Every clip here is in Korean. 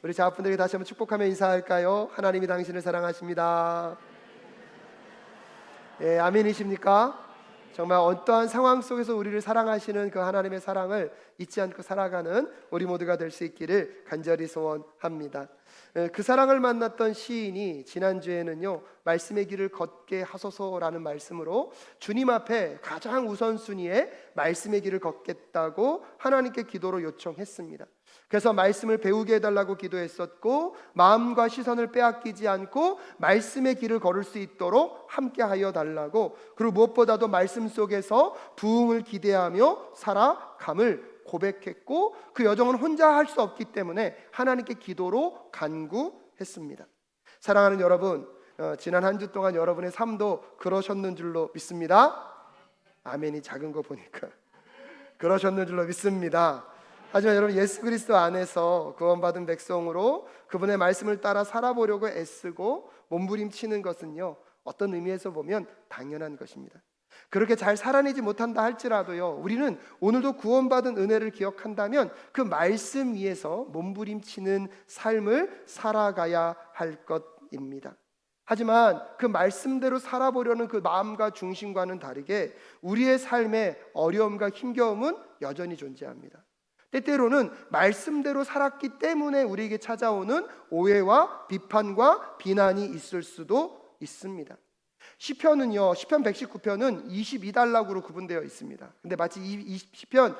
우리 자분들에게 다시 한번 축복하며 인사할까요? 하나님이 당신을 사랑하십니다. 예, 아멘이십니까? 정말 어떠한 상황 속에서 우리를 사랑하시는 그 하나님의 사랑을 잊지 않고 살아가는 우리 모두가 될 수 있기를 간절히 소원합니다. 그 사랑을 만났던 시인이 지난주에는요, 말씀의 길을 걷게 하소서라는 말씀으로 주님 앞에 가장 우선순위에 말씀의 길을 걷겠다고 하나님께 기도로 요청했습니다. 그래서 말씀을 배우게 해달라고 기도했었고, 마음과 시선을 빼앗기지 않고 말씀의 길을 걸을 수 있도록 함께하여 달라고, 그리고 무엇보다도 말씀 속에서 부흥을 기대하며 살아감을 고백했고, 그 여정은 혼자 할 수 없기 때문에 하나님께 기도로 간구했습니다. 사랑하는 여러분, 지난 한 주 동안 여러분의 삶도 그러셨는 줄로 믿습니다. 아멘이 작은 거 보니까 그러셨는 줄로 믿습니다. 하지만 여러분, 예수 그리스도 안에서 구원받은 백성으로 그분의 말씀을 따라 살아보려고 애쓰고 몸부림치는 것은요, 어떤 의미에서 보면 당연한 것입니다. 그렇게 잘 살아내지 못한다 할지라도요, 우리는 오늘도 구원받은 은혜를 기억한다면 그 말씀 위에서 몸부림치는 삶을 살아가야 할 것입니다. 하지만 그 말씀대로 살아보려는 그 마음과 중심과는 다르게 우리의 삶에 어려움과 힘겨움은 여전히 존재합니다. 때때로는 말씀대로 살았기 때문에 우리에게 찾아오는 오해와 비판과 비난이 있을 수도 있습니다. 시편은요, 시편 119편은 22단락으로 구분되어 있습니다. 근데 마치 이 시편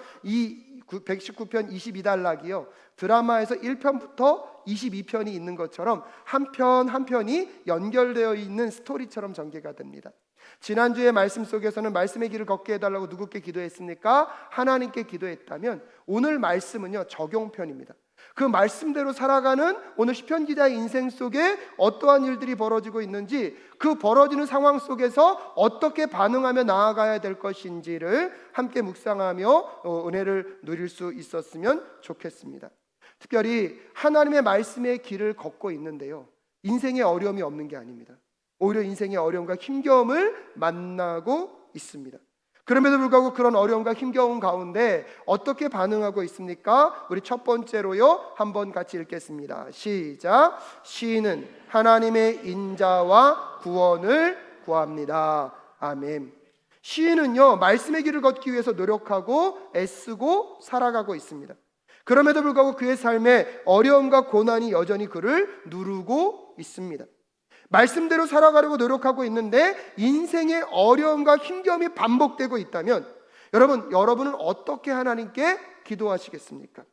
119편 22단락이요, 드라마에서 1편부터 22편이 있는 것처럼 한 편 한 편이 연결되어 있는 스토리처럼 전개가 됩니다. 지난주의 말씀 속에서는 말씀의 길을 걷게 해달라고 누구께 기도했습니까? 하나님께 기도했다면, 오늘 말씀은요, 적용편입니다. 그 말씀대로 살아가는 오늘 시편 기자의 인생 속에 어떠한 일들이 벌어지고 있는지, 그 벌어지는 상황 속에서 어떻게 반응하며 나아가야 될 것인지를 함께 묵상하며 은혜를 누릴 수 있었으면 좋겠습니다. 특별히 하나님의 말씀의 길을 걷고 있는데요, 인생에 어려움이 없는 게 아닙니다. 오히려 인생의 어려움과 힘겨움을 만나고 있습니다. 그럼에도 불구하고 그런 어려움과 힘겨움 가운데 어떻게 반응하고 있습니까? 우리 첫 번째로요, 한번 같이 읽겠습니다. 시작. 시인은 하나님의 인자와 구원을 구합니다. 아멘. 시인은요, 말씀의 길을 걷기 위해서 노력하고 애쓰고 살아가고 있습니다. 그럼에도 불구하고 그의 삶에 어려움과 고난이 여전히 그를 누르고 있습니다. 말씀대로 살아가려고 노력하고 있는데 인생의 어려움과 힘겨움이 반복되고 있다면, 여러분은 어떻게 하나님께 기도하시겠습니까?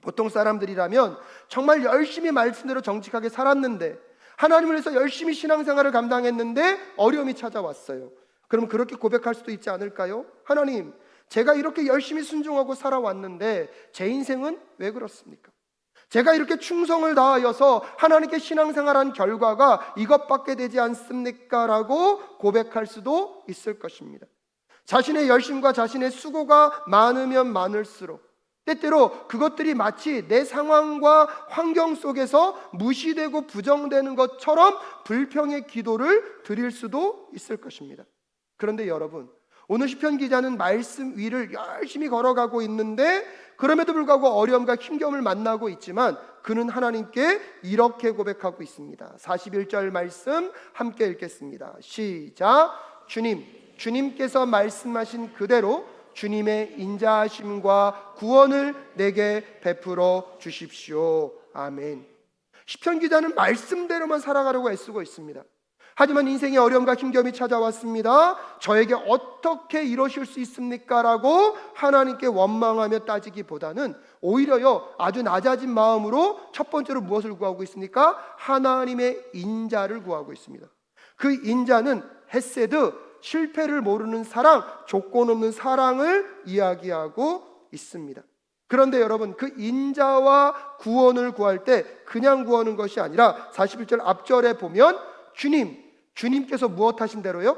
보통 사람들이라면 정말 열심히 말씀대로 정직하게 살았는데, 하나님을 위해서 열심히 신앙생활을 감당했는데 어려움이 찾아왔어요. 그럼 그렇게 고백할 수도 있지 않을까요? 하나님, 제가 이렇게 열심히 순종하고 살아왔는데 제 인생은 왜 그렇습니까? 제가 이렇게 충성을 다하여서 하나님께 신앙생활한 결과가 이것밖에 되지 않습니까? 라고 고백할 수도 있을 것입니다. 자신의 열심과 자신의 수고가 많으면 많을수록 때때로 그것들이 마치 내 상황과 환경 속에서 무시되고 부정되는 것처럼 불평의 기도를 드릴 수도 있을 것입니다. 그런데 여러분, 오늘 시편 기자는 말씀 위를 열심히 걸어가고 있는데, 그럼에도 불구하고 어려움과 힘겨움을 만나고 있지만 그는 하나님께 이렇게 고백하고 있습니다. 41절 말씀 함께 읽겠습니다. 시작. 주님께서 말씀하신 그대로 주님의 인자하심과 구원을 내게 베풀어 주십시오. 아멘. 시편 기자는 말씀대로만 살아가려고 애쓰고 있습니다. 하지만 인생의 어려움과 힘겨움이 찾아왔습니다. 저에게 어떻게 이러실 수 있습니까? 라고 하나님께 원망하며 따지기보다는 오히려요, 아주 낮아진 마음으로 첫 번째로 무엇을 구하고 있습니까? 하나님의 인자를 구하고 있습니다. 그 인자는 헤세드, 실패를 모르는 사랑, 조건 없는 사랑을 이야기하고 있습니다. 그런데 여러분, 그 인자와 구원을 구할 때 그냥 구하는 것이 아니라 41절 앞절에 보면 주님께서 무엇 하신 대로요?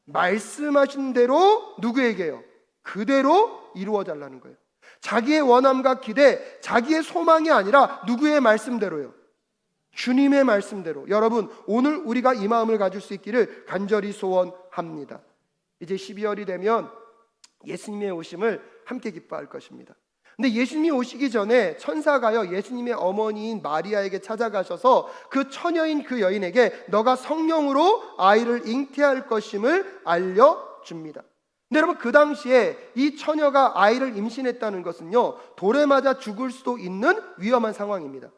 말씀하신 대로 누구에게요? 그대로 이루어 달라는 거예요. 자기의 원함과 기대, 자기의 소망이 아니라 누구의 말씀대로요? 주님의 말씀대로. 여러분, 오늘 우리가 이 마음을 가질 수 있기를 간절히 소원합니다. 이제 12월이 되면 예수님의 오심을 함께 기뻐할 것입니다. 근데 예수님이 오시기 전에 천사가요 예수님의 어머니인 마리아에게 찾아가셔서 그 처녀인 그 여인에게 너가 성령으로 아이를 잉태할 것임을 알려줍니다. 근데 여러분, 그 당시에 이 처녀가 아이를 임신했다는 것은요 돌에 맞아 죽을 수도 있는 위험한 상황입니다.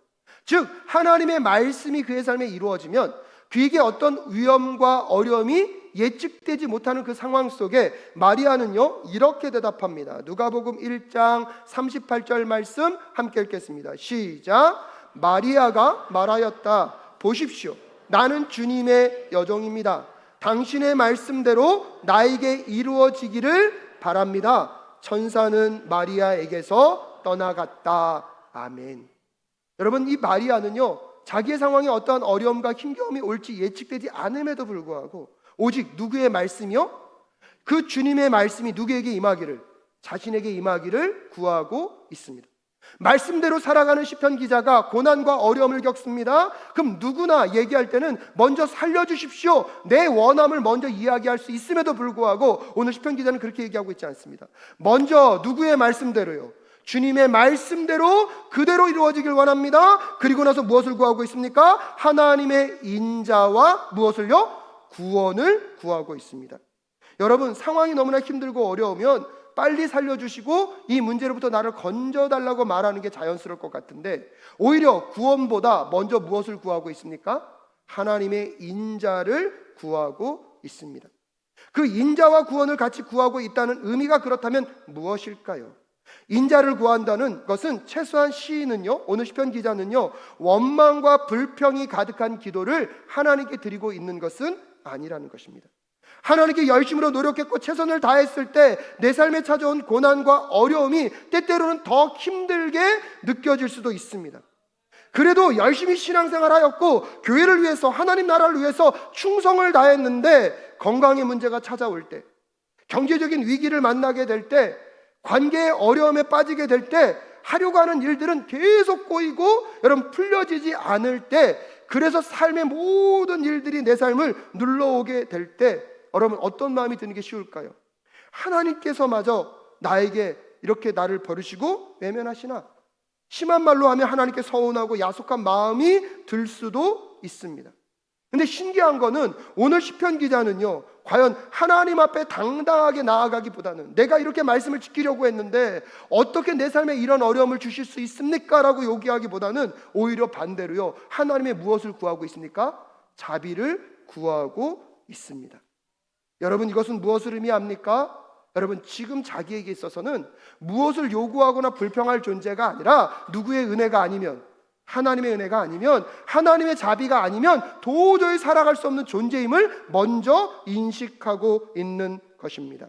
즉 하나님의 말씀이 그의 삶에 이루어지면 그에게 어떤 위험과 어려움이 예측되지 못하는 그 상황 속에 마리아는요 이렇게 대답합니다. 누가복음 1장 38절 말씀 함께 읽겠습니다. 시작. 마리아가 말하였다. 보십시오, 나는 주님의 여종입니다. 당신의 말씀대로 나에게 이루어지기를 바랍니다. 천사는 마리아에게서 떠나갔다. 아멘. 여러분, 이 마리아는요 자기의 상황에 어떠한 어려움과 힘겨움이 올지 예측되지 않음에도 불구하고 오직 누구의 말씀이요? 그 주님의 말씀이 누구에게 임하기를, 자신에게 임하기를 구하고 있습니다. 말씀대로 살아가는 시편 기자가 고난과 어려움을 겪습니다. 그럼 누구나 얘기할 때는 먼저 살려주십시오, 내 원함을 먼저 이야기할 수 있음에도 불구하고 오늘 시편 기자는 그렇게 얘기하고 있지 않습니다. 먼저 누구의 말씀대로요? 주님의 말씀대로 그대로 이루어지길 원합니다. 그리고 나서 무엇을 구하고 있습니까? 하나님의 인자와 무엇을요? 구원을 구하고 있습니다. 여러분, 상황이 너무나 힘들고 어려우면 빨리 살려주시고 이 문제로부터 나를 건져달라고 말하는 게 자연스러울 것 같은데 오히려 구원보다 먼저 무엇을 구하고 있습니까? 하나님의 인자를 구하고 있습니다. 그 인자와 구원을 같이 구하고 있다는 의미가 그렇다면 무엇일까요? 인자를 구한다는 것은 최소한 시인은요, 오늘 시편 기자는요 원망과 불평이 가득한 기도를 하나님께 드리고 있는 것은 아니라는 것입니다. 하나님께 열심으로 노력했고 최선을 다했을 때 내 삶에 찾아온 고난과 어려움이 때때로는 더 힘들게 느껴질 수도 있습니다. 그래도 열심히 신앙생활 하였고 교회를 위해서, 하나님 나라를 위해서 충성을 다했는데 건강의 문제가 찾아올 때, 경제적인 위기를 만나게 될 때, 관계의 어려움에 빠지게 될 때, 하려고 하는 일들은 계속 꼬이고 여러분 풀려지지 않을 때, 그래서 삶의 모든 일들이 내 삶을 눌러오게 될 때 여러분 어떤 마음이 드는 게 쉬울까요? 하나님께서마저 나에게 이렇게 나를 버리시고 외면하시나? 심한 말로 하면 하나님께 서운하고 야속한 마음이 들 수도 있습니다. 근데 신기한 거는 오늘 시편 기자는요 과연 하나님 앞에 당당하게 나아가기보다는 내가 이렇게 말씀을 지키려고 했는데 어떻게 내 삶에 이런 어려움을 주실 수 있습니까? 라고 요구하기보다는 오히려 반대로요 하나님의 무엇을 구하고 있습니까? 자비를 구하고 있습니다. 여러분, 이것은 무엇을 의미합니까? 여러분, 지금 자기에게 있어서는 무엇을 요구하거나 불평할 존재가 아니라 누구의 은혜가 아니면, 하나님의 은혜가 아니면, 하나님의 자비가 아니면 도저히 살아갈 수 없는 존재임을 먼저 인식하고 있는 것입니다.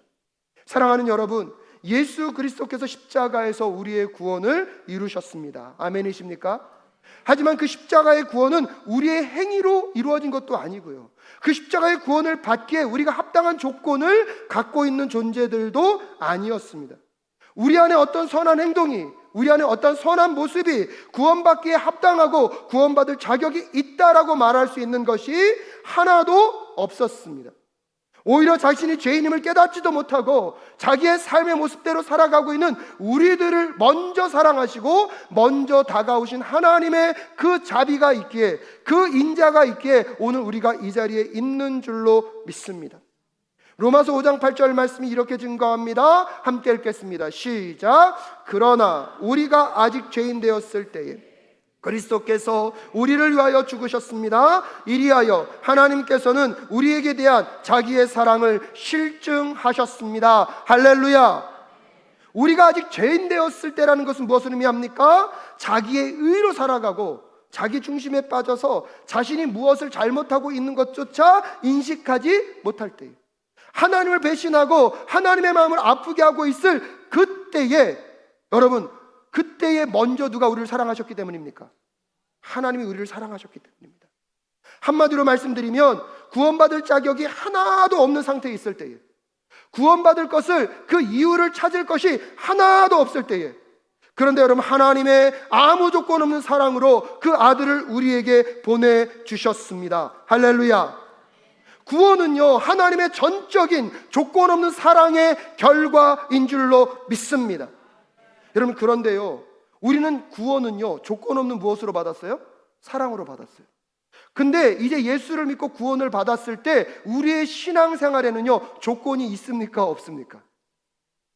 사랑하는 여러분, 예수 그리스도께서 십자가에서 우리의 구원을 이루셨습니다. 아멘이십니까? 하지만 그 십자가의 구원은 우리의 행위로 이루어진 것도 아니고요, 그 십자가의 구원을 받기에 우리가 합당한 조건을 갖고 있는 존재들도 아니었습니다. 우리 안에 어떤 선한 행동이, 우리 안에 어떤 선한 모습이 구원받기에 합당하고 구원받을 자격이 있다라고 말할 수 있는 것이 하나도 없었습니다. 오히려 자신이 죄인임을 깨닫지도 못하고 자기의 삶의 모습대로 살아가고 있는 우리들을 먼저 사랑하시고 먼저 다가오신 하나님의 그 자비가 있기에, 그 인자가 있기에 오늘 우리가 이 자리에 있는 줄로 믿습니다. 로마서 5장 8절 말씀이 이렇게 증거합니다. 함께 읽겠습니다. 시작. 그러나 우리가 아직 죄인 되었을 때에 그리스도께서 우리를 위하여 죽으셨습니다. 이리하여 하나님께서는 우리에게 대한 자기의 사랑을 실증하셨습니다. 할렐루야. 우리가 아직 죄인 되었을 때라는 것은 무엇을 의미합니까? 자기의 의로 살아가고 자기 중심에 빠져서 자신이 무엇을 잘못하고 있는 것조차 인식하지 못할 때에, 하나님을 배신하고 하나님의 마음을 아프게 하고 있을 그때에, 여러분, 그때에 먼저 누가 우리를 사랑하셨기 때문입니까? 하나님이 우리를 사랑하셨기 때문입니다. 한마디로 말씀드리면 구원받을 자격이 하나도 없는 상태에 있을 때에, 구원받을 것을, 그 이유를 찾을 것이 하나도 없을 때에, 그런데 여러분 하나님의 아무 조건 없는 사랑으로 그 아들을 우리에게 보내주셨습니다. 할렐루야. 구원은요 하나님의 전적인 조건 없는 사랑의 결과인 줄로 믿습니다. 여러분, 그런데요, 우리는 구원은요 조건 없는 무엇으로 받았어요? 사랑으로 받았어요. 근데 이제 예수를 믿고 구원을 받았을 때 우리의 신앙생활에는요 조건이 있습니까? 없습니까?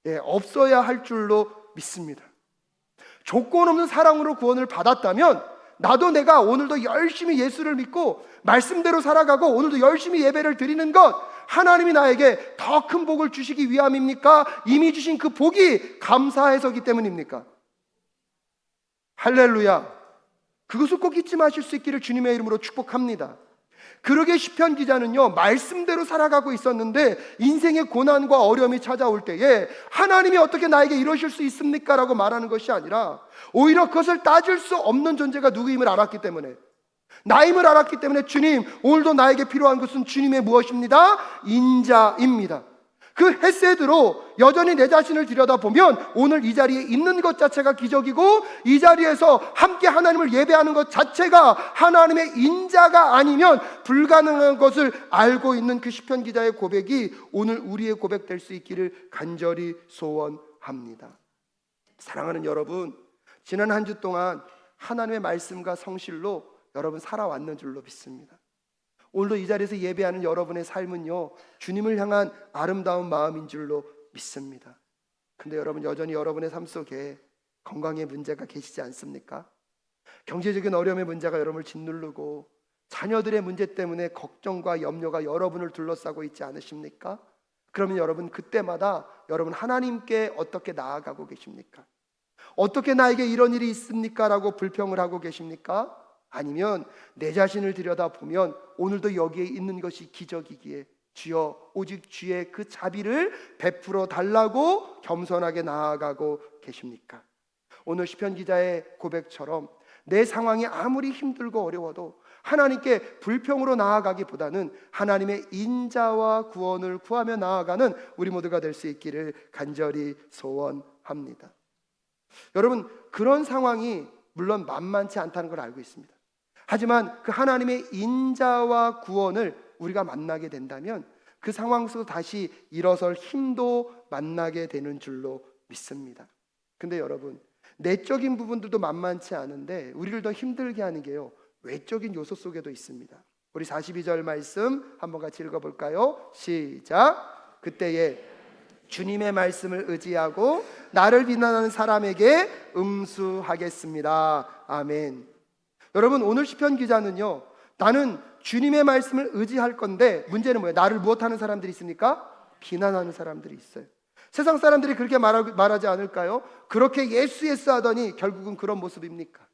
예, 없어야 할 줄로 믿습니다. 조건 없는 사랑으로 구원을 받았다면 나도 내가 오늘도 열심히 예수를 믿고 말씀대로 살아가고 오늘도 열심히 예배를 드리는 것, 하나님이 나에게 더 큰 복을 주시기 위함입니까? 이미 주신 그 복이 감사해서기 때문입니까? 할렐루야. 그것을 꼭 잊지 마실 수 있기를 주님의 이름으로 축복합니다. 그러게 시편 기자는요 말씀대로 살아가고 있었는데 인생의 고난과 어려움이 찾아올 때에 하나님이 어떻게 나에게 이러실 수 있습니까? 라고 말하는 것이 아니라 오히려 그것을 따질 수 없는 존재가 누구임을 알았기 때문에, 나임을 알았기 때문에, 주님, 오늘도 나에게 필요한 것은 주님의 무엇입니다? 인자입니다. 그 헤세드로 여전히 내 자신을 들여다보면 오늘 이 자리에 있는 것 자체가 기적이고, 이 자리에서 함께 하나님을 예배하는 것 자체가 하나님의 인자가 아니면 불가능한 것을 알고 있는 그 시편 기자의 고백이 오늘 우리의 고백 될 수 있기를 간절히 소원합니다. 사랑하는 여러분, 지난 한 주 동안 하나님의 말씀과 성실로 여러분 살아왔는 줄로 믿습니다. 오늘도 이 자리에서 예배하는 여러분의 삶은요 주님을 향한 아름다운 마음인 줄로 믿습니다. 근데 여러분, 여전히 여러분의 삶 속에 건강의 문제가 계시지 않습니까? 경제적인 어려움의 문제가 여러분을 짓누르고 자녀들의 문제 때문에 걱정과 염려가 여러분을 둘러싸고 있지 않으십니까? 그러면 여러분, 그때마다 여러분 하나님께 어떻게 나아가고 계십니까? 어떻게 나에게 이런 일이 있습니까? 라고 불평을 하고 계십니까? 아니면 내 자신을 들여다보면 오늘도 여기에 있는 것이 기적이기에 주여, 오직 주의 그 자비를 베풀어 달라고 겸손하게 나아가고 계십니까? 오늘 시편 기자의 고백처럼 내 상황이 아무리 힘들고 어려워도 하나님께 불평으로 나아가기보다는 하나님의 인자와 구원을 구하며 나아가는 우리 모두가 될 수 있기를 간절히 소원합니다. 여러분, 그런 상황이 물론 만만치 않다는 걸 알고 있습니다. 하지만 그 하나님의 인자와 구원을 우리가 만나게 된다면 그 상황 속에서 다시 일어설 힘도 만나게 되는 줄로 믿습니다. 근데 여러분, 내적인 부분들도 만만치 않은데 우리를 더 힘들게 하는 게요 외적인 요소 속에도 있습니다. 우리 42절 말씀 한번 같이 읽어볼까요? 시작. 그때에 주님의 말씀을 의지하고 나를 비난하는 사람에게 응수하겠습니다. 아멘. 여러분, 오늘 시편 기자는요 나는 주님의 말씀을 의지할 건데 문제는 뭐예요? 나를 무엇하는 사람들이 있습니까? 비난하는 사람들이 있어요. 세상 사람들이 그렇게 말하지 않을까요? 그렇게 예수 하더니 결국은 그런 모습입니까?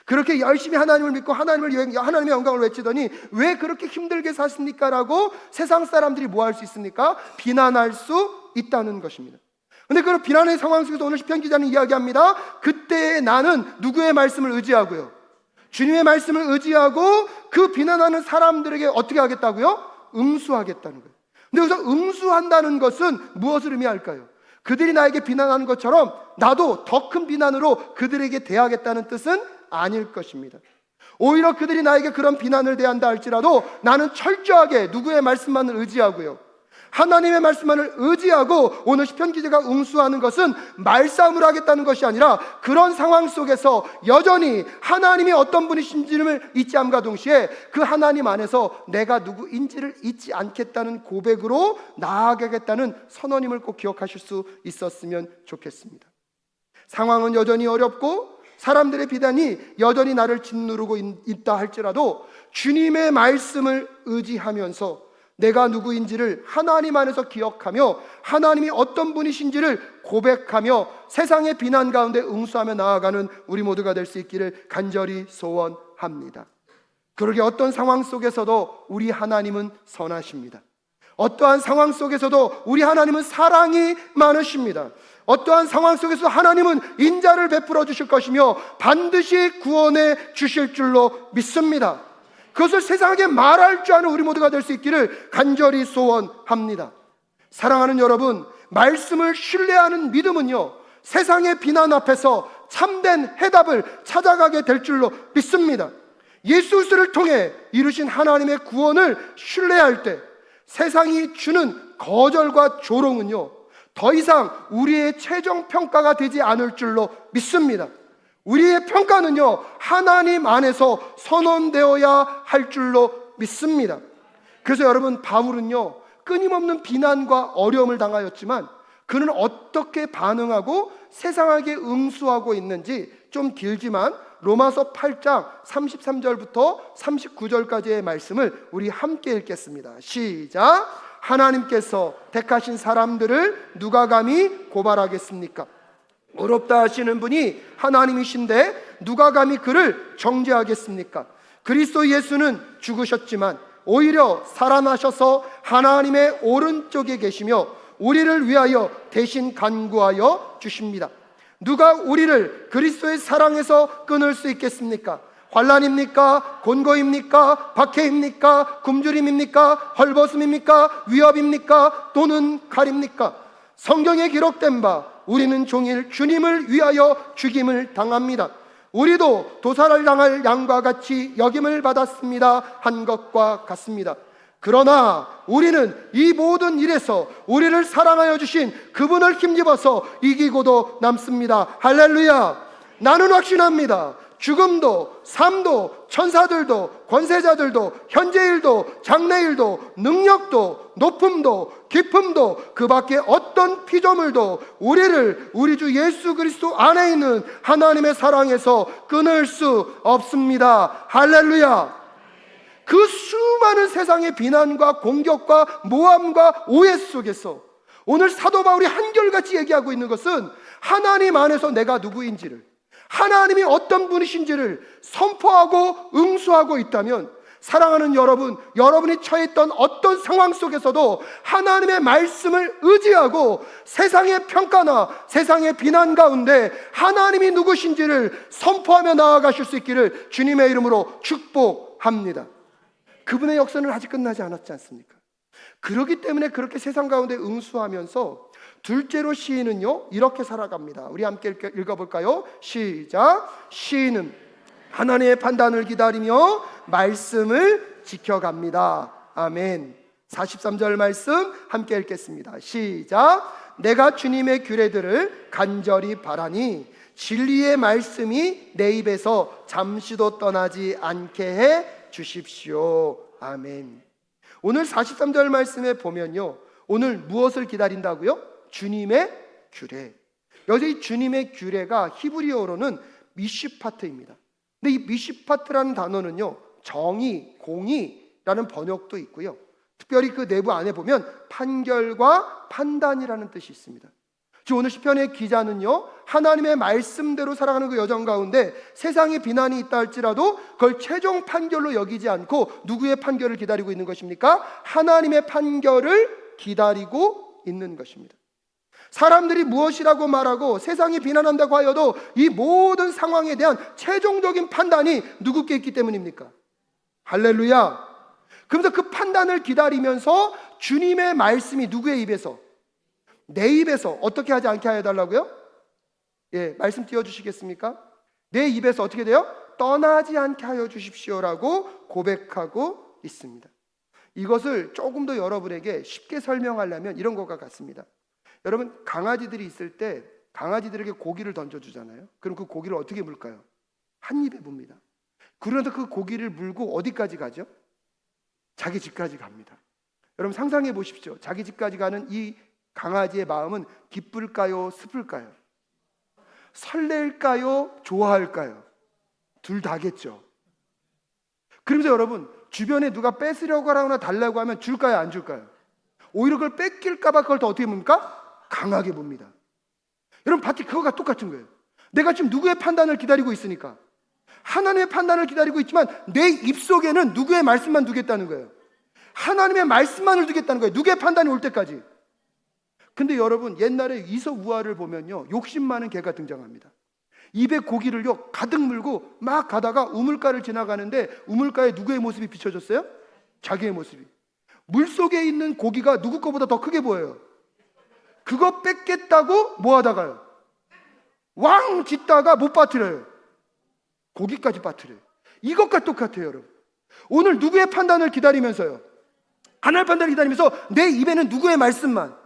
그렇게 열심히 하나님을 믿고 하나님의 영광을 외치더니 왜 그렇게 힘들게 사십니까? 라고 세상 사람들이 뭐 할 수 있습니까? 비난할 수 있다는 것입니다. 근데 그 비난의 상황 속에서 오늘 시편 기자는 이야기합니다. 그때 나는 누구의 말씀을 의지하고요? 주님의 말씀을 의지하고 그 비난하는 사람들에게 어떻게 하겠다고요? 응수하겠다는 거예요. 근데 여기서 응수한다는 것은 무엇을 의미할까요? 그들이 나에게 비난하는 것처럼 나도 더 큰 비난으로 그들에게 대하겠다는 뜻은 아닐 것입니다. 오히려 그들이 나에게 그런 비난을 대한다 할지라도 나는 철저하게 누구의 말씀만을 의지하고요 하나님의 말씀만을 의지하고 오늘 시편 기자가 응수하는 것은 말싸움을 하겠다는 것이 아니라 그런 상황 속에서 여전히 하나님이 어떤 분이신지를 잊지 않음과 동시에 그 하나님 안에서 내가 누구인지를 잊지 않겠다는 고백으로 나아가겠다는 선언임을 꼭 기억하실 수 있었으면 좋겠습니다. 상황은 여전히 어렵고 사람들의 비난이 여전히 나를 짓누르고 있다 할지라도 주님의 말씀을 의지하면서 내가 누구인지를 하나님 안에서 기억하며 하나님이 어떤 분이신지를 고백하며 세상의 비난 가운데 응수하며 나아가는 우리 모두가 될 수 있기를 간절히 소원합니다. 그러게 어떤 상황 속에서도 우리 하나님은 선하십니다. 어떠한 상황 속에서도 우리 하나님은 사랑이 많으십니다. 어떠한 상황 속에서 하나님은 인자를 베풀어 주실 것이며 반드시 구원해 주실 줄로 믿습니다. 그것을 세상에게 말할 줄 아는 우리 모두가 될 수 있기를 간절히 소원합니다. 사랑하는 여러분, 말씀을 신뢰하는 믿음은요 세상의 비난 앞에서 참된 해답을 찾아가게 될 줄로 믿습니다. 예수 그리스도를 통해 이루신 하나님의 구원을 신뢰할 때 세상이 주는 거절과 조롱은요 더 이상 우리의 최종 평가가 되지 않을 줄로 믿습니다. 우리의 평가는요, 하나님 안에서 선언되어야 할 줄로 믿습니다. 그래서 여러분, 바울은요, 끊임없는 비난과 어려움을 당하였지만 그는 어떻게 반응하고 세상에게 응수하고 있는지, 좀 길지만 로마서 8장 33절부터 39절까지의 말씀을 우리 함께 읽겠습니다. 시작. 하나님께서 택하신 사람들을 누가 감히 고발하겠습니까? 어렵다 하시는 분이 하나님이신데 누가 감히 그를 정죄하겠습니까? 그리스도 예수는 죽으셨지만 오히려 살아나셔서 하나님의 오른쪽에 계시며 우리를 위하여 대신 간구하여 주십니다. 누가 우리를 그리스도의 사랑에서 끊을 수 있겠습니까? 환난입니까? 곤고입니까? 박해입니까? 굶주림입니까? 헐벗음입니까? 위협입니까? 또는 칼입니까? 성경에 기록된 바 우리는 종일 주님을 위하여 죽임을 당합니다. 우리도 도살을 당할 양과 같이 여김을 받았습니다 한 것과 같습니다. 그러나 우리는 이 모든 일에서 우리를 사랑하여 주신 그분을 힘입어서 이기고도 남습니다. 할렐루야. 나는 확신합니다. 죽음도 삶도 천사들도 권세자들도 현재일도 장래일도 능력도 높음도 깊음도 그 밖에 어떤 피조물도 우리를 우리 주 예수 그리스도 안에 있는 하나님의 사랑에서 끊을 수 없습니다. 할렐루야. 그 수많은 세상의 비난과 공격과 모함과 오해 속에서 오늘 사도 바울이 한결같이 얘기하고 있는 것은 하나님 안에서 내가 누구인지를, 하나님이 어떤 분이신지를 선포하고 응수하고 있다면, 사랑하는 여러분, 여러분이 처했던 어떤 상황 속에서도 하나님의 말씀을 의지하고 세상의 평가나 세상의 비난 가운데 하나님이 누구신지를 선포하며 나아가실 수 있기를 주님의 이름으로 축복합니다. 그분의 역사는 아직 끝나지 않았지 않습니까? 그렇기 때문에 그렇게 세상 가운데 응수하면서 둘째로 시인은요, 이렇게 살아갑니다. 우리 함께 읽어볼까요? 시작. 시인은 하나님의 판단을 기다리며 말씀을 지켜갑니다. 아멘. 43절 말씀 함께 읽겠습니다. 시작. 내가 주님의 규례들을 간절히 바라니 진리의 말씀이 내 입에서 잠시도 떠나지 않게 해 주십시오. 아멘. 오늘 43절 말씀에 보면요, 오늘 무엇을 기다린다고요? 주님의 규례. 여기 주님의 규례가 히브리어로는 미슈파트입니다. 근데 이 미슈파트라는 단어는요, 정의, 공의라는 번역도 있고요, 특별히 그 내부 안에 보면 판결과 판단이라는 뜻이 있습니다. 즉 오늘 시편의 기자는요, 하나님의 말씀대로 살아가는 그 여정 가운데 세상에 비난이 있다 할지라도 그걸 최종 판결로 여기지 않고 누구의 판결을 기다리고 있는 것입니까? 하나님의 판결을 기다리고 있는 것입니다. 사람들이 무엇이라고 말하고 세상이 비난한다고 하여도 이 모든 상황에 대한 최종적인 판단이 누구께 있기 때문입니까? 할렐루야. 그러면서 그 판단을 기다리면서 주님의 말씀이 누구의 입에서? 내 입에서 어떻게 하지 않게 해달라고요? 예, 말씀 띄워주시겠습니까? 내 입에서 어떻게 돼요? 떠나지 않게 하여 주십시오라고 고백하고 있습니다. 이것을 조금 더 여러분에게 쉽게 설명하려면 이런 것과 같습니다. 여러분, 강아지들이 있을 때 강아지들에게 고기를 던져주잖아요. 그럼 그 고기를 어떻게 물까요? 한 입에 뭅니다. 그러면서 그 고기를 물고 어디까지 가죠? 자기 집까지 갑니다. 여러분 상상해 보십시오. 자기 집까지 가는 이 강아지의 마음은 기쁠까요? 슬플까요? 설렐까요? 좋아할까요? 둘 다겠죠. 그러면서 여러분, 주변에 누가 뺏으려고 하거나 달라고 하면 줄까요? 안 줄까요? 오히려 그걸 뺏길까 봐 그걸 더 어떻게 봅니까? 강하게 봅니다. 여러분, 마치 그거가 똑같은 거예요. 내가 지금 누구의 판단을 기다리고 있으니까, 하나님의 판단을 기다리고 있지만 내 입속에는 누구의 말씀만 두겠다는 거예요. 하나님의 말씀만을 두겠다는 거예요. 누구의 판단이 올 때까지. 근데 여러분, 옛날에 이석우화를 보면요, 욕심 많은 개가 등장합니다. 입에 고기를요 가득 물고 막 가다가 우물가를 지나가는데 우물가에 누구의 모습이 비춰졌어요? 자기의 모습이. 물속에 있는 고기가 누구 거보다 더 크게 보여요. 그거 뺏겠다고 뭐 하다가요? 왕 짖다가 못 빠뜨려요. 고기까지 빠뜨려요. 이것과 똑같아요. 여러분, 오늘 누구의 판단을 기다리면서요, 하나님의 판단을 기다리면서 내 입에는 누구의 말씀만,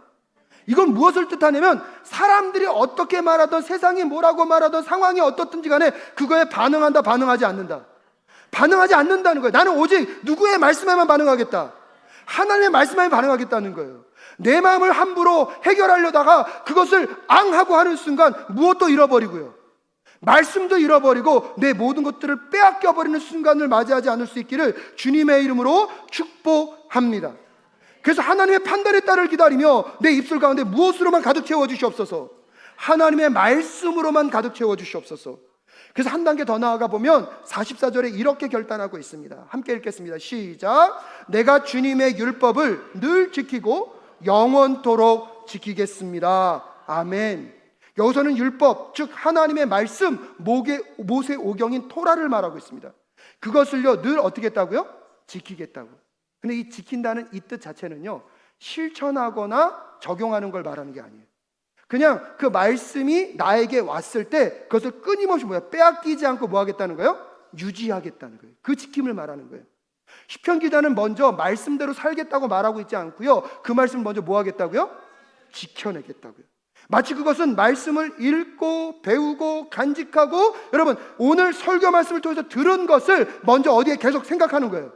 이건 무엇을 뜻하냐면 사람들이 어떻게 말하든 세상이 뭐라고 말하든 상황이 어떻든지 간에 그거에 반응한다, 반응하지 않는다. 반응하지 않는다는 거예요. 나는 오직 누구의 말씀에만 반응하겠다. 하나님의 말씀에 반응하겠다는 거예요. 내 마음을 함부로 해결하려다가 그것을 앙하고 하는 순간 무엇도 잃어버리고요, 말씀도 잃어버리고 내 모든 것들을 빼앗겨버리는 순간을 맞이하지 않을 수 있기를 주님의 이름으로 축복합니다. 그래서 하나님의 판단에 따를 기다리며 내 입술 가운데 무엇으로만 가득 채워주시옵소서. 하나님의 말씀으로만 가득 채워주시옵소서. 그래서 한 단계 더 나아가 보면 44절에 이렇게 결단하고 있습니다. 함께 읽겠습니다. 시작. 내가 주님의 율법을 늘 지키고 영원토록 지키겠습니다. 아멘. 여기서는 율법, 즉 하나님의 말씀, 모세오경인 토라를 말하고 있습니다. 그것을요 늘 어떻게 했다고요? 지키겠다고. 근데 이 지킨다는 이 뜻 자체는요 실천하거나 적용하는 걸 말하는 게 아니에요. 그냥 그 말씀이 나에게 왔을 때 그것을 끊임없이 빼앗기지 않고 뭐 하겠다는 거예요? 유지하겠다는 거예요. 그 지킴을 말하는 거예요. 시편 기자는 먼저 말씀대로 살겠다고 말하고 있지 않고요, 그 말씀을 먼저 뭐 하겠다고요? 지켜내겠다고요. 마치 그것은 말씀을 읽고 배우고 간직하고, 여러분 오늘 설교 말씀을 통해서 들은 것을 먼저 어디에 계속 생각하는 거예요?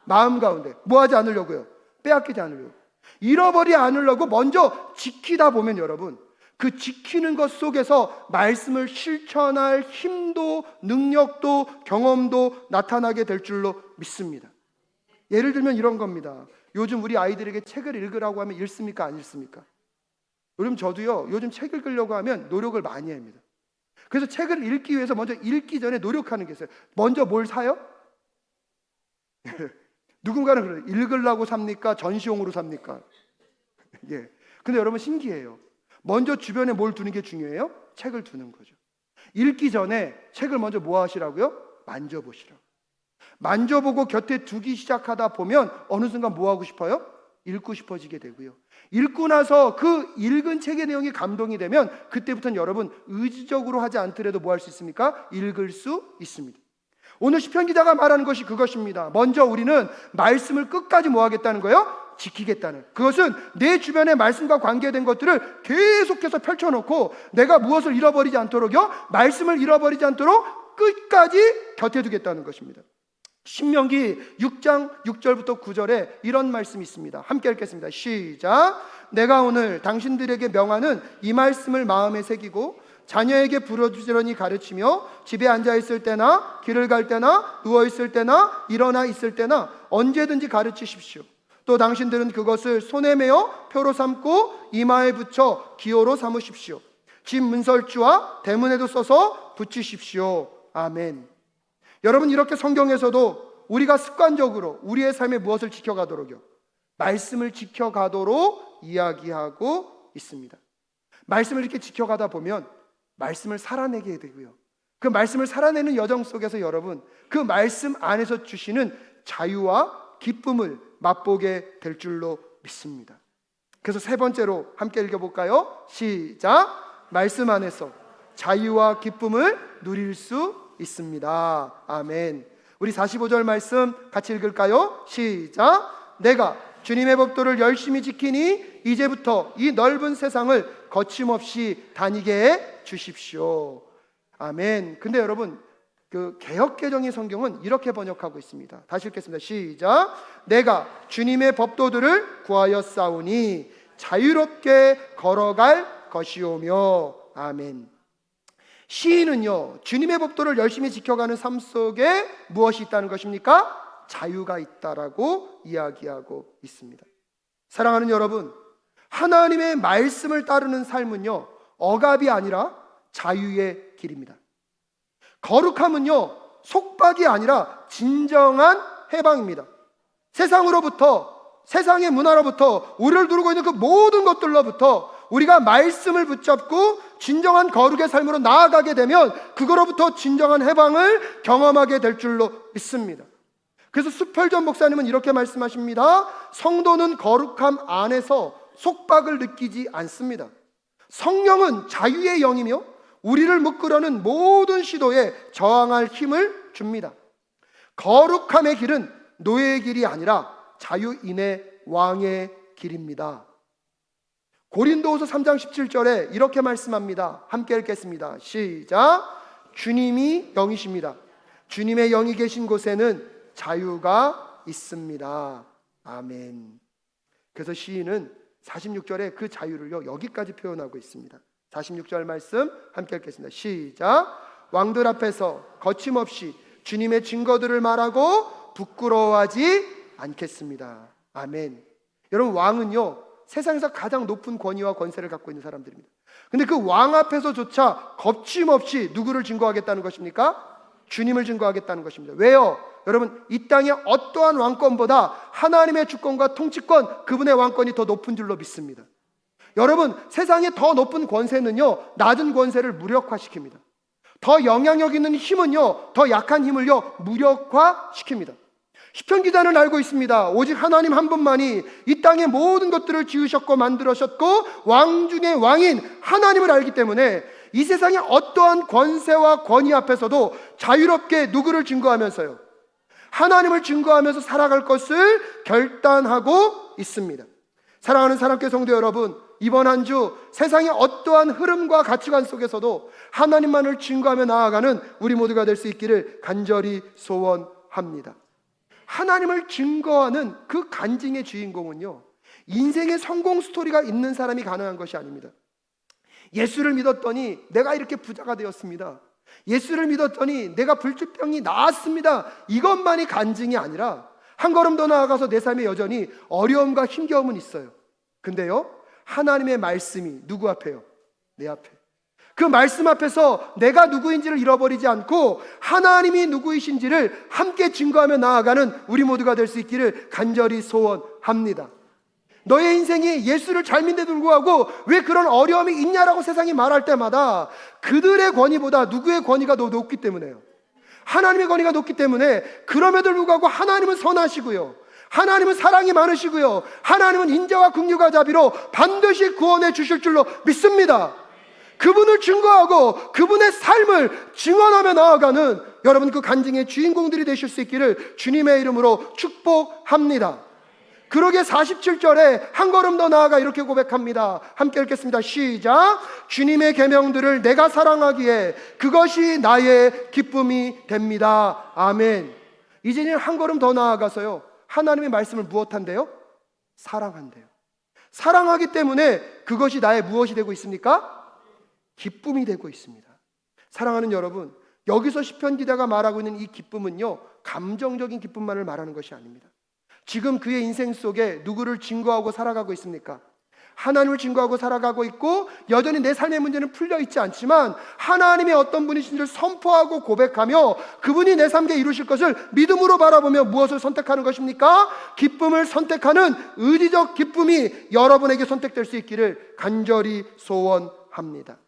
마음 가운데. 뭐 하지 않으려고요? 빼앗기지 않으려고, 잃어버리지 않으려고 먼저 지키다 보면 여러분, 그 지키는 것 속에서 말씀을 실천할 힘도 능력도 경험도 나타나게 될 줄로 믿습니다. 예를 들면 이런 겁니다. 요즘 우리 아이들에게 책을 읽으라고 하면 읽습니까? 안 읽습니까? 여러분 저도요 요즘 책 읽으려고 하면 노력을 많이 합니다. 그래서 책을 읽기 위해서 먼저 읽기 전에 노력하는 게 있어요. 먼저 뭘 사요? 누군가는 그래요. 읽으려고 삽니까? 전시용으로 삽니까? 예. 근데 여러분 신기해요. 먼저 주변에 뭘 두는 게 중요해요? 책을 두는 거죠. 읽기 전에 책을 먼저 뭐 하시라고요? 만져보시라고. 만져보고 곁에 두기 시작하다 보면 어느 순간 뭐 하고 싶어요? 읽고 싶어지게 되고요. 읽고 나서 그 읽은 책의 내용이 감동이 되면 그때부터는 여러분 의지적으로 하지 않더라도 뭐 할 수 있습니까? 읽을 수 있습니다. 오늘 시편 기자가 말하는 것이 그것입니다. 먼저 우리는 말씀을 끝까지 뭐 하겠다는 거예요? 지키겠다는. 그것은 내 주변의 말씀과 관계된 것들을 계속해서 펼쳐놓고 내가 무엇을 잃어버리지 않도록요, 말씀을 잃어버리지 않도록 끝까지 곁에 두겠다는 것입니다. 신명기 6장 6절부터 9절에 이런 말씀이 있습니다. 함께 읽겠습니다. 시작. 내가 오늘 당신들에게 명하는 이 말씀을 마음에 새기고 자녀에게 부르짖으려니 가르치며 집에 앉아 있을 때나 길을 갈 때나 누워 있을 때나 일어나 있을 때나 언제든지 가르치십시오. 또 당신들은 그것을 손에 메어 표로 삼고 이마에 붙여 기호로 삼으십시오. 집 문설주와 대문에도 써서 붙이십시오. 아멘. 여러분 이렇게 성경에서도 우리가 습관적으로 우리의 삶에 무엇을 지켜가도록요? 말씀을 지켜가도록 이야기하고 있습니다. 말씀을 이렇게 지켜가다 보면 말씀을 살아내게 되고요, 그 말씀을 살아내는 여정 속에서 여러분 그 말씀 안에서 주시는 자유와 기쁨을 맛보게 될 줄로 믿습니다. 그래서 세 번째로 함께 읽어볼까요? 시작. 말씀 안에서 자유와 기쁨을 누릴 수 있습니다. 아멘. 우리 45절 말씀 같이 읽을까요? 시작. 내가 주님의 법도를 열심히 지키니 이제부터 이 넓은 세상을 거침없이 다니게 해 주십시오. 아멘. 근데 여러분 그 개역개정의 성경은 이렇게 번역하고 있습니다. 다시 읽겠습니다. 시작. 내가 주님의 법도들을 구하여 싸우니 자유롭게 걸어갈 것이오며. 아멘. 시인은요 주님의 법도를 열심히 지켜가는 삶 속에 무엇이 있다는 것입니까? 자유가 있다라고 이야기하고 있습니다. 사랑하는 여러분, 하나님의 말씀을 따르는 삶은요 억압이 아니라 자유의 길입니다. 거룩함은요 속박이 아니라 진정한 해방입니다. 세상으로부터, 세상의 문화로부터, 우리를 두르고 있는 그 모든 것들로부터 우리가 말씀을 붙잡고 진정한 거룩의 삶으로 나아가게 되면 그거로부터 진정한 해방을 경험하게 될 줄로 믿습니다. 그래서 수펄전 목사님은 이렇게 말씀하십니다. 성도는 거룩함 안에서 속박을 느끼지 않습니다. 성령은 자유의 영이며 우리를 묶으려는 모든 시도에 저항할 힘을 줍니다. 거룩함의 길은 노예의 길이 아니라 자유인의 왕의 길입니다. 고린도후서 3장 17절에 이렇게 말씀합니다. 함께 읽겠습니다. 시작. 주님이 영이십니다. 주님의 영이 계신 곳에는 자유가 있습니다. 아멘. 그래서 시인은 46절에 그 자유를요 여기까지 표현하고 있습니다. 46절 말씀 함께 읽겠습니다. 시작. 왕들 앞에서 거침없이 주님의 증거들을 말하고 부끄러워하지 않겠습니다. 아멘. 여러분, 왕은요 세상에서 가장 높은 권위와 권세를 갖고 있는 사람들입니다. 근데 그 왕 앞에서조차 거침없이 누구를 증거하겠다는 것입니까? 주님을 증거하겠다는 것입니다. 왜요? 여러분, 이 땅의 어떠한 왕권보다 하나님의 주권과 통치권, 그분의 왕권이 더 높은 줄로 믿습니다. 여러분, 세상의 더 높은 권세는요 낮은 권세를 무력화시킵니다. 더 영향력 있는 힘은요 더 약한 힘을요 무력화시킵니다. 시편 기자는 알고 있습니다. 오직 하나님 한 분만이 이 땅의 모든 것들을 지으셨고 만들으셨고 왕 중의 왕인 하나님을 알기 때문에 이 세상의 어떠한 권세와 권위 앞에서도 자유롭게 누구를 증거하면서요 하나님을 증거하면서 살아갈 것을 결단하고 있습니다. 사랑하는 사랑교회 성도 여러분, 이번 한 주 세상의 어떠한 흐름과 가치관 속에서도 하나님만을 증거하며 나아가는 우리 모두가 될 수 있기를 간절히 소원합니다. 하나님을 증거하는 그 간증의 주인공은요 인생의 성공 스토리가 있는 사람이 가능한 것이 아닙니다. 예수를 믿었더니 내가 이렇게 부자가 되었습니다. 예수를 믿었더니 내가 불치병이 나았습니다. 이것만이 간증이 아니라 한 걸음 더 나아가서 내 삶에 여전히 어려움과 힘겨움은 있어요. 근데요 하나님의 말씀이 누구 앞에요? 내 앞에. 그 말씀 앞에서 내가 누구인지를 잃어버리지 않고 하나님이 누구이신지를 함께 증거하며 나아가는 우리 모두가 될 수 있기를 간절히 소원합니다. 너의 인생이 예수를 잘 믿는데도 불구하고 왜 그런 어려움이 있냐라고 세상이 말할 때마다 그들의 권위보다 누구의 권위가 더 높기 때문에요. 하나님의 권위가 높기 때문에. 그럼에도 불구하고 하나님은 선하시고요 하나님은 사랑이 많으시고요 하나님은 인자와 긍휼과 자비로 반드시 구원해 주실 줄로 믿습니다. 그분을 증거하고 그분의 삶을 증언하며 나아가는 여러분 그 간증의 주인공들이 되실 수 있기를 주님의 이름으로 축복합니다. 그러게 47절에 한 걸음 더 나아가 이렇게 고백합니다. 함께 읽겠습니다. 시작. 주님의 계명들을 내가 사랑하기에 그것이 나의 기쁨이 됩니다. 아멘. 이제는 한 걸음 더 나아가서요 하나님의 말씀을 무엇한대요? 사랑한대요. 사랑하기 때문에 그것이 나의 무엇이 되고 있습니까? 기쁨이 되고 있습니다. 사랑하는 여러분, 여기서 시편 기자가 말하고 있는 이 기쁨은요 감정적인 기쁨만을 말하는 것이 아닙니다. 지금 그의 인생 속에 누구를 증거하고 살아가고 있습니까? 하나님을 증거하고 살아가고 있고 여전히 내 삶의 문제는 풀려 있지 않지만 하나님의 어떤 분이신지를 선포하고 고백하며 그분이 내 삶에 이루실 것을 믿음으로 바라보며 무엇을 선택하는 것입니까? 기쁨을 선택하는 의지적 기쁨이 여러분에게 선택될 수 있기를 간절히 소원합니다.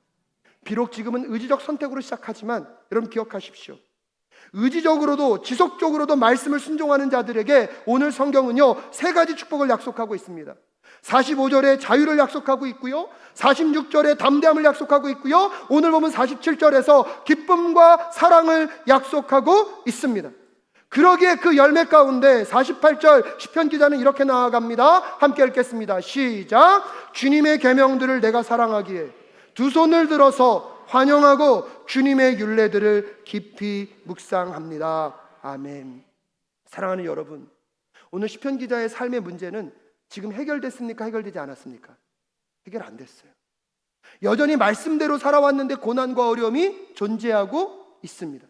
비록 지금은 의지적 선택으로 시작하지만 여러분 기억하십시오. 의지적으로도 지속적으로도 말씀을 순종하는 자들에게 오늘 성경은요 3가지 축복을 약속하고 있습니다. 45절에 자유를 약속하고 있고요 46절에 담대함을 약속하고 있고요 오늘 보면 47절에서 기쁨과 사랑을 약속하고 있습니다. 그러기에 그 열매 가운데 48절 시편 기자는 이렇게 나아갑니다. 함께 읽겠습니다. 시작. 주님의 계명들을 내가 사랑하기에 두 손을 들어서 환영하고 주님의 율례들을 깊이 묵상합니다. 아멘. 사랑하는 여러분, 오늘 시편 기자의 삶의 문제는 지금 해결됐습니까? 해결되지 않았습니까? 해결 안 됐어요. 여전히 말씀대로 살아왔는데 고난과 어려움이 존재하고 있습니다.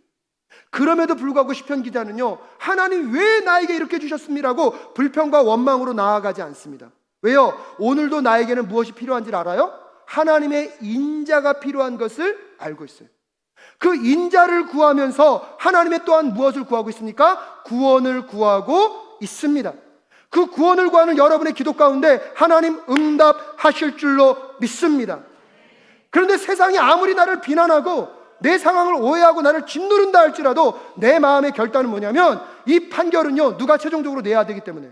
그럼에도 불구하고 시편 기자는요 하나님 왜 나에게 이렇게 주셨습니다라고 불평과 원망으로 나아가지 않습니다. 왜요? 오늘도 나에게는 무엇이 필요한지를 알아요? 하나님의 인자가 필요한 것을 알고 있어요. 그 인자를 구하면서 하나님의 또한 무엇을 구하고 있습니까? 구원을 구하고 있습니다. 그 구원을 구하는 여러분의 기도 가운데 하나님 응답하실 줄로 믿습니다. 그런데 세상이 아무리 나를 비난하고 내 상황을 오해하고 나를 짓누른다 할지라도 내 마음의 결단은 뭐냐면 이 판결은요 누가 최종적으로 내야 되기 때문에,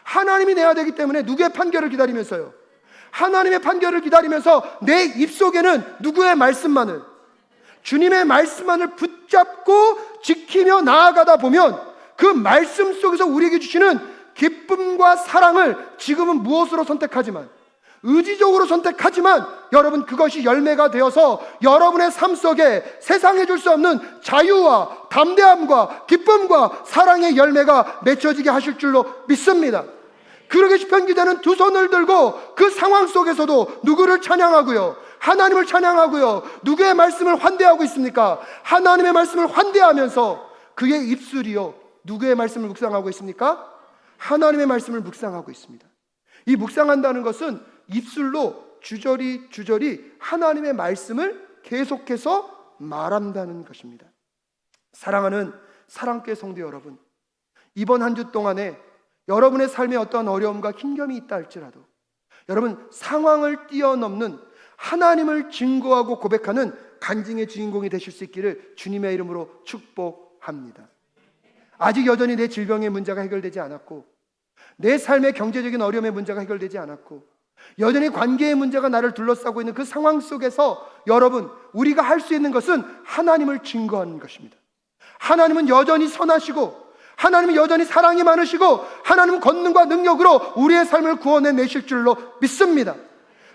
하나님이 내야 되기 때문에 누구의 판결을 기다리면서요, 하나님의 판결을 기다리면서 내 입속에는 누구의 말씀만을, 주님의 말씀만을 붙잡고 지키며 나아가다 보면 그 말씀 속에서 우리에게 주시는 기쁨과 사랑을 지금은 무엇으로 선택하지만 의지적으로 선택하지만 여러분 그것이 열매가 되어서 여러분의 삶 속에 세상에 줄 수 없는 자유와 담대함과 기쁨과 사랑의 열매가 맺혀지게 하실 줄로 믿습니다. 그러기 시편 기자는 두 손을 들고 그 상황 속에서도 누구를 찬양하고요? 하나님을 찬양하고요. 누구의 말씀을 환대하고 있습니까? 하나님의 말씀을 환대하면서 그의 입술이요, 누구의 말씀을 묵상하고 있습니까? 하나님의 말씀을 묵상하고 있습니다. 이 묵상한다는 것은 입술로 주저리 하나님의 말씀을 계속해서 말한다는 것입니다. 사랑하는 사랑교회 성도 여러분, 이번 한 주 동안에 여러분의 삶에 어떠한 어려움과 힘듦이 있다 할지라도 여러분 상황을 뛰어넘는 하나님을 증거하고 고백하는 간증의 주인공이 되실 수 있기를 주님의 이름으로 축복합니다. 아직 여전히 내 질병의 문제가 해결되지 않았고, 내 삶의 경제적인 어려움의 문제가 해결되지 않았고, 여전히 관계의 문제가 나를 둘러싸고 있는 그 상황 속에서 여러분, 우리가 할 수 있는 것은 하나님을 증거하는 것입니다. 하나님은 여전히 선하시고, 하나님은 여전히 사랑이 많으시고, 하나님은 권능과 능력으로 우리의 삶을 구원해 내실 줄로 믿습니다.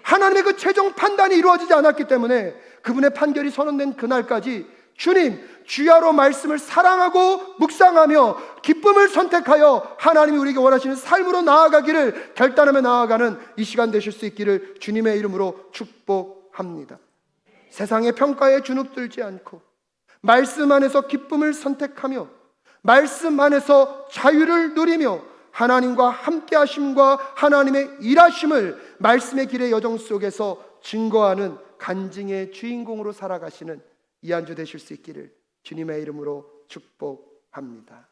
하나님의 그 최종 판단이 이루어지지 않았기 때문에 그분의 판결이 선언된 그날까지 주님, 주야로 말씀을 사랑하고 묵상하며 기쁨을 선택하여 하나님이 우리에게 원하시는 삶으로 나아가기를 결단하며 나아가는 이 시간 되실 수 있기를 주님의 이름으로 축복합니다. 세상의 평가에 주눅들지 않고 말씀 안에서 기쁨을 선택하며 말씀 안에서 자유를 누리며 하나님과 함께 하심과 하나님의 일하심을 말씀의 길의 여정 속에서 증거하는 간증의 주인공으로 살아가시는 이 한 주 되실 수 있기를 주님의 이름으로 축복합니다.